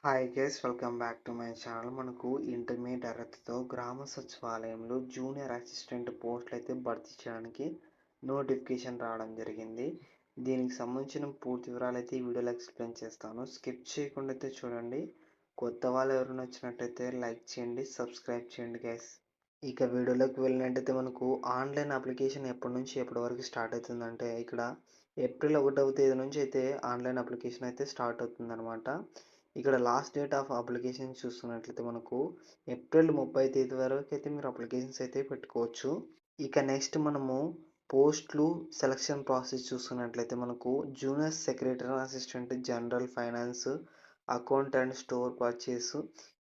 Hi guys welcome back to my channel. మనకు intermediate అర్హతతో గ్రామ సచివాలయంలో జూనియర్ అసిస్టెంట్ పోస్టులు అయితే భర్తీ చేయడానికి నోటిఫికేషన్ రావడం జరిగింది. దీనికి సంబంధించిన పూర్తి వివరాలు అయితే ఈ వీడియోలో ఎక్స్ప్లెయిన్ చేస్తాను. స్కిప్ చేయకుండా అయితే చూడండి. కొత్త వాళ్ళు ఎవరైనా వచ్చినట్టయితే లైక్ చేయండి, సబ్స్క్రైబ్ చేయండి గైస్. ఇక వీడియోలోకి వెళ్ళినట్టయితే మనకు ఆన్లైన్ అప్లికేషన్ ఎప్పటి నుంచి ఎప్పటి వరకు స్టార్ట్ అవుతుందంటే ఇక్కడ ఏప్రిల్ 1వ తేదీ నుంచి అయితే ఆన్లైన్ అప్లికేషన్ అయితే స్టార్ట్ అవుతుందన్నమాట. ఇక్కడ లాస్ట్ డేట్ ఆఫ్ అప్లికేషన్ చూస్తున్నట్లయితే మనకు ఏప్రిల్ 30 తేదీ వరకు అయితే మీరు అప్లికేషన్స్ అయితే పెట్టుకోవచ్చు. ఇక నెక్స్ట్ మనము పోస్టులు సెలక్షన్ ప్రాసెస్ చూస్తున్నట్లయితే మనకు junior secretary assistant general finance accountant store purchase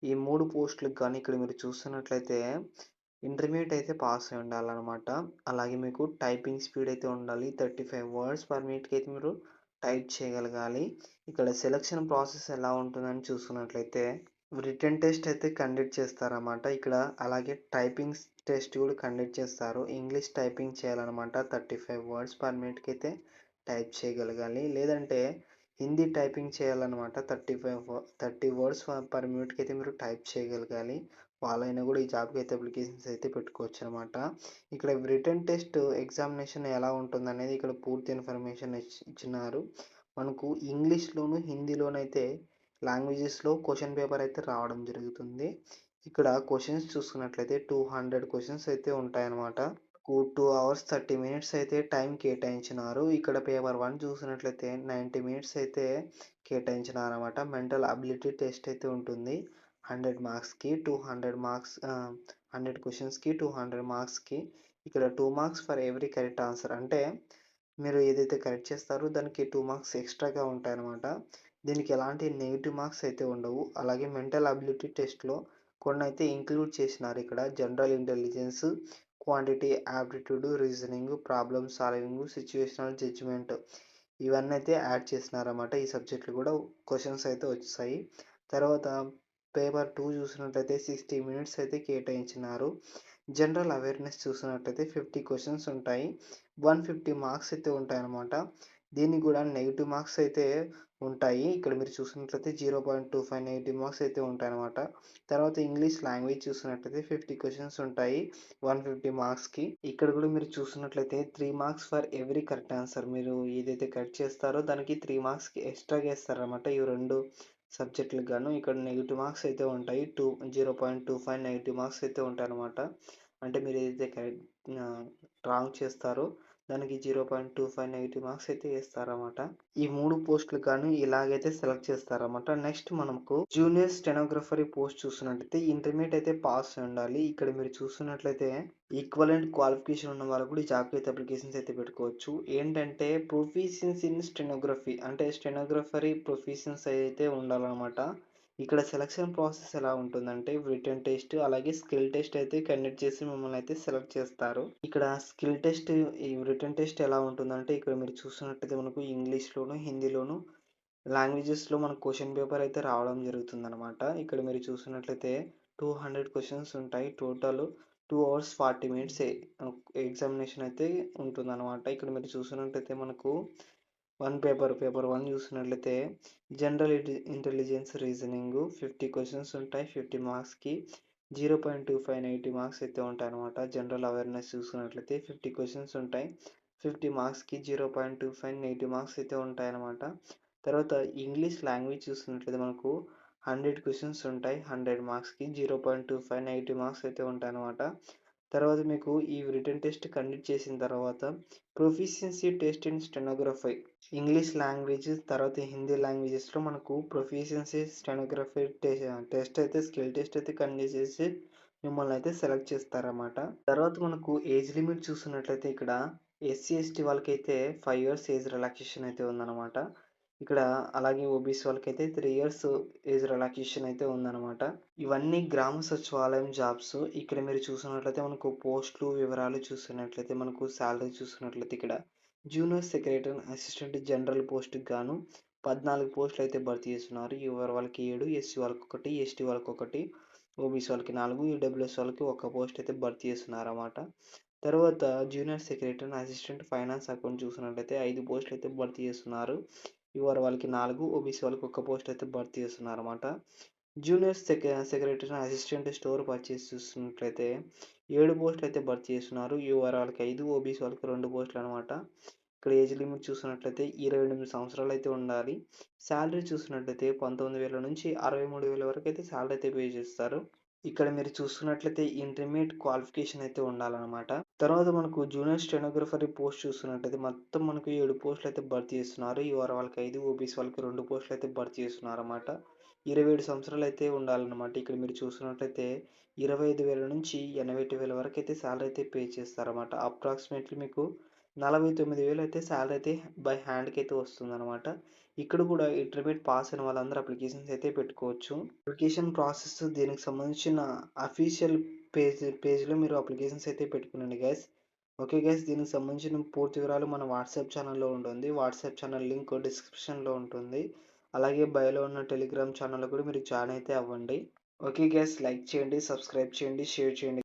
ఈ 3 పోస్టులకు కానీ ఇక్కడ మీరు చూస్తున్నట్లయితే ఇంటర్మీడియట్ అయితే పాస్ అయి ఉండాలన్నమాట. అలాగే మీకు టైపింగ్ స్పీడ్ అయితే ఉండాలి. 35 వర్డ్స్ పర్ మినిట్‌కి అయితే మీరు టైప్ చేయగలగాలి. ఇక్కడ సెలక్షన్ ప్రాసెస్ ఎలా ఉంటుందని చూసుకున్నట్లయితే రిటన్ టెస్ట్ అయితే కండక్ట్ చేస్తారన్నమాట. ఇక్కడ అలాగే టైపింగ్ టెస్ట్ కూడా కండక్ట్ చేస్తారు. ఇంగ్లీష్ టైపింగ్ చేయాలన్నమాట. 35 వర్డ్స్ పర్ మినిట్‌కి అయితే టైప్ చేయగలగాలి. లేదంటే హిందీ టైపింగ్ చేయాలన్నమాట. 30 వర్డ్స్ పర్ మినిట్‌కి అయితే మీరు టైప్ చేయగలగాలి. వాళ్ళైనా కూడా ఈ జాబ్‌కి అయితే అప్లికేషన్స్ అయితే పెట్టుకోవచ్చు అనమాట. ఇక్కడ రిటన్ టెస్ట్ ఎగ్జామినేషన్ ఎలా ఉంటుందనేది ఇక్కడ పూర్తి ఇన్ఫర్మేషన్ ఇచ్చినారు. మనకు ఇంగ్లీష్‌లోను, హిందీలోనైతే లాంగ్వేజెస్‌లో క్వెషన్ పేపర్ అయితే రావడం జరుగుతుంది. ఇక్కడ క్వెషన్స్ చూసుకున్నట్లయితే 200 క్వెషన్స్ అయితే ఉంటాయన్నమాట. 2 అవర్స్ 30 మినిట్స్ అయితే టైం కేటాయించినారు. ఇక్కడ పేపర్ 1 చూసినట్లయితే 90 మినిట్స్ అయితే కేటాయించినారన్నమాట. మెంటల్ అబిలిటీ టెస్ట్ అయితే ఉంటుంది. 100 మార్క్స్‌కి 200 మార్క్స్ 100 క్వెషన్స్‌కి 200 మార్క్స్‌కి. ఇక్కడ 2 marks for every correct answer. అంటే మీరు ఏదైతే కరెక్ట్ చేస్తారో దానికి 2 మార్క్స్ ఎక్స్‌ట్రాగా ఉంటాయన్నమాట. దీనికి ఎలాంటి నెగెటివ్ మార్క్స్ అయితే ఉండవు. అలాగే మెంటల్ అబిలిటీ టెస్ట్‌లో కొన్నైతే ఇంక్లూడ్ చేసినారు ఇక్కడ. General intelligence, quantity aptitude, reasoning, problem solving, situational judgement ఇవన్నీ అయితే యాడ్ చేసినారన్నమాట. ఈ సబ్జెక్టులు కూడా క్వెషన్స్ అయితే వచ్చాయి. తర్వాత పేపర్ 2 చూసినట్లయితే 60 మినిట్స్ అయితే కేటాయించినారు. జనరల్ అవేర్‌నెస్ చూసినట్లయితే 50 క్వెషన్స్ ఉంటాయి. 150 మార్క్స్ అయితే ఉంటాయన్నమాట. దీనికి కూడా నెగెటివ్ మార్క్స్ అయితే ఉంటాయి. ఇక్కడ మీరు చూసినట్లయితే 0.25 నెగెటివ్ మార్క్స్ అయితే ఉంటాయన్నమాట. తర్వాత ఇంగ్లీష్ లాంగ్వేజ్ చూసినట్లయితే 50 క్వెషన్స్ ఉంటాయి 150 మార్క్స్‌కి. ఇక్కడ కూడా మీరు చూసినట్లయితే 3 marks for every correct answer. మీరు ఏదైతే కరెక్ట్ చేస్తారో దానికి 3 మార్క్స్‌కి ఎక్స్‌ట్రాగా ఇస్తారన్నమాట. ఈ 2 సబ్జెక్టులకు గాను. ఇక్కడ నెగెటివ్ మార్క్స్ అయితే ఉంటాయి. 0.25 నెగెటివ్ మార్క్స్ అయితే ఉంటాయన్నమాట. అంటే మీరు ఏదైతే రాంగ్ చేస్తారో దానికి 0.25 నెగెటివ్ మార్క్స్ అయితే ఇస్తారన్నమాట. ఈ 3 పోస్టులకు గాను ఇలాగైతే సెలెక్ట్ చేస్తారన్నమాట. నెక్స్ట్ మనకు జూనియర్ స్టెనోగ్రాఫర్ పోస్ట్ చూస్తున్నట్లయితే ఇంటర్మీడియట్ అయితే పాస్ అయి ఉండాలి. ఇక్కడ మీరు చూస్తున్నట్లయితే ఈక్వలెంట్ క్వాలిఫికేషన్ ఉన్న వాళ్ళు కూడా ఈ జాబ్‌కి అయితే అప్లికేషన్స్ అయితే పెట్టుకోవచ్చు. ఏంటంటే ప్రొఫిషియన్సీ ఇన్ స్టెనోగ్రఫీ అంటే స్టెనోగ్రాఫరీ ప్రొఫిషియన్సీ అయితే ఉండాలన్నమాట. ఇక్కడ సెలక్షన్ ప్రాసెస్ ఎలా ఉంటుందంటే రిటన్ టెస్ట్ అలాగే స్కిల్ టెస్ట్ అయితే కండక్ట్ చేసి మిమ్మల్ని అయితే సెలెక్ట్ చేస్తారు. ఇక్కడ స్కిల్ టెస్ట్ ఈ రిటన్ టెస్ట్ ఎలా ఉంటుందంటే ఇక్కడ మీరు చూస్తున్నట్టయితే మనకు ఇంగ్లీష్‌లోను, హిందీలోను లాంగ్వేజెస్‌లో మనకు క్వెషన్ పేపర్ అయితే రావడం జరుగుతుందన్నమాట. ఇక్కడ మీరు చూస్తున్నట్లయితే 200 క్వెషన్స్ ఉంటాయి. టోటల్ 2 అవర్స్ 40 మినిట్స్ ఎగ్జామినేషన్ అయితే ఉంటుందన్నమాట. ఇక్కడ మీరు చూస్తున్నట్టయితే మనకు పేపర్ 1 చూసినట్లయితే జనరల్ ఇంటెలిజెన్స్ రీజనింగ్ 50 క్వెషన్స్ ఉంటాయి 50 మార్క్స్‌కి. 0.25 నెగెటివ్ మార్క్స్ అయితే ఉంటాయన్నమాట. జనరల్ అవేర్‌నెస్ చూసుకున్నట్లయితే 50 క్వెషన్స్ ఉంటాయి. 50 మార్క్స్‌కి 0.25 నెగెటివ్ మార్క్స్ అయితే ఉంటాయన్నమాట. తర్వాత ఇంగ్లీష్ లాంగ్వేజ్ చూస్తున్నట్లయితే మనకు 100 క్వెషన్స్ ఉంటాయి. 100 మార్క్స్‌కి 0.25 నెగెటివ్ మార్క్స్ అయితే ఉంటాయన్నమాట. తర్వాత మీకు ఈ రిటన్ టెస్ట్ కండక్ట్ చేసిన తర్వాత proficiency test in stenography English language తర్వాత హిందీ లాంగ్వేజెస్‌లో మనకు ప్రొఫిషియన్సీ స్టెనోగ్రఫీ టెస్ట్ అయితే స్కిల్ టెస్ట్ అయితే కండక్ట్ చేసి మిమ్మల్ని అయితే సెలెక్ట్ చేస్తారన్నమాట. తర్వాత మనకు ఏజ్ లిమిట్ చూస్తున్నట్లయితే ఇక్కడ ఎస్సీ, ఎస్టీ వాళ్ళకైతే 5 ఇయర్స్ ఏజ్ రిలాక్సేషన్ అయితే ఉందన్నమాట. ఇక్కడ అలాగే ఓబీసీ వాళ్ళకైతే 3 ఇయర్స్ ఏజ్ రిలాక్సేషన్ అయితే ఉందన్నమాట. ఇవన్నీ గ్రామ సచివాలయం జాబ్స్. ఇక్కడ మీరు చూస్తున్నట్లయితే మనకు పోస్టులు వివరాలు చూస్తున్నట్లయితే మనకు సాలరీ చూస్తున్నట్లయితే ఇక్కడ జూనియర్ సెక్రటరీ అసిస్టెంట్ జనరల్ పోస్ట్‌కి గాను 14 పోస్టులు అయితే భర్తీ చేస్తున్నారు. యూఆర్ వాళ్ళకి 7, ఎస్సీ వాళ్ళకి 1, ఎస్టీ వాళ్ళకి 1, ఓబీసీ వాళ్ళకి 4, ఈడబ్ల్యూఎస్ వాళ్ళకి 1 పోస్ట్ అయితే భర్తీ చేస్తున్నారన్నమాట. తర్వాత junior secretary assistant finance account చూసినట్లయితే 5 పోస్టులు అయితే భర్తీ చేస్తున్నారు. యూఆర్ వాళ్ళకి 4, ఓబీసీ వాళ్ళకి 1 పోస్ట్ అయితే భర్తీ చేస్తున్నారన్నమాట. Junior secretary, assistant store purchase చూస్తున్నట్లయితే 7 పోస్టులు అయితే భర్తీ చేస్తున్నారు. యూఆర్ వాళ్ళకి 5, ఓబీసీ వాళ్ళకి 2 పోస్టులు అనమాట. ఇక్కడ ఏజ్ లిమిట్ చూస్తున్నట్లయితే 28 సంవత్సరాలు అయితే ఉండాలి. శాలరీ చూస్తున్నట్లయితే 19,000 నుంచి 63,000 వరకు అయితే శాలరీ అయితే పే చేస్తారు. ఇక్కడ మీరు చూస్తున్నట్లయితే ఇంటర్మీడియట్ క్వాలిఫికేషన్ అయితే ఉండాలన్నమాట. తర్వాత మనకు జూనియర్ స్టెనోగ్రాఫర్ పోస్ట్ చూస్తున్నట్లయితే మొత్తం మనకు 7 పోస్టులు అయితే భర్తీ చేస్తున్నారు. యూఆర్ వాళ్ళకి 5, ఓబీసీ వాళ్ళకి 2 పోస్టులు అయితే భర్తీ చేస్తున్నారన్నమాట. 27 సంవత్సరాలు అయితే ఉండాలన్నమాట. ఇక్కడ మీరు చూస్తున్నట్లయితే 25,000 నుంచి 81,000 వరకు అయితే శాలరీ అయితే పే చేస్తారన్నమాట. అప్రాక్సిమేట్లీ మీకు 49,000 అయితే శాలరీ అయితే బై హ్యాండ్‌కి అయితే వస్తుందన్నమాట. ఇక్కడ కూడా ఇంటర్మీడియట్ పాస్ అయిన వాళ్ళందరూ అప్లికేషన్స్ అయితే పెట్టుకోవచ్చు. అప్లికేషన్ ప్రాసెస్ దీనికి సంబంధించిన అఫీషియల్ పేజ్‌లో మీరు అప్లికేషన్స్ అయితే పెట్టుకునండి గైస్. ఓకే గైస్, దీనికి సంబంధించిన పూర్తి వివరాలు మన వాట్సాప్ ఛానల్‌లో ఉంటుంది. వాట్సాప్ ఛానల్ లింక్ డిస్క్రిప్షన్‌లో ఉంటుంది. అలాగే బయోలో ఉన్న టెలిగ్రామ్ ఛానల్‌లో కూడా మీరు జాయిన్ అయితే అవ్వండి. ఓకే గైస్, లైక్ చేయండి, సబ్స్క్రైబ్ చేయండి, షేర్ చేయండి.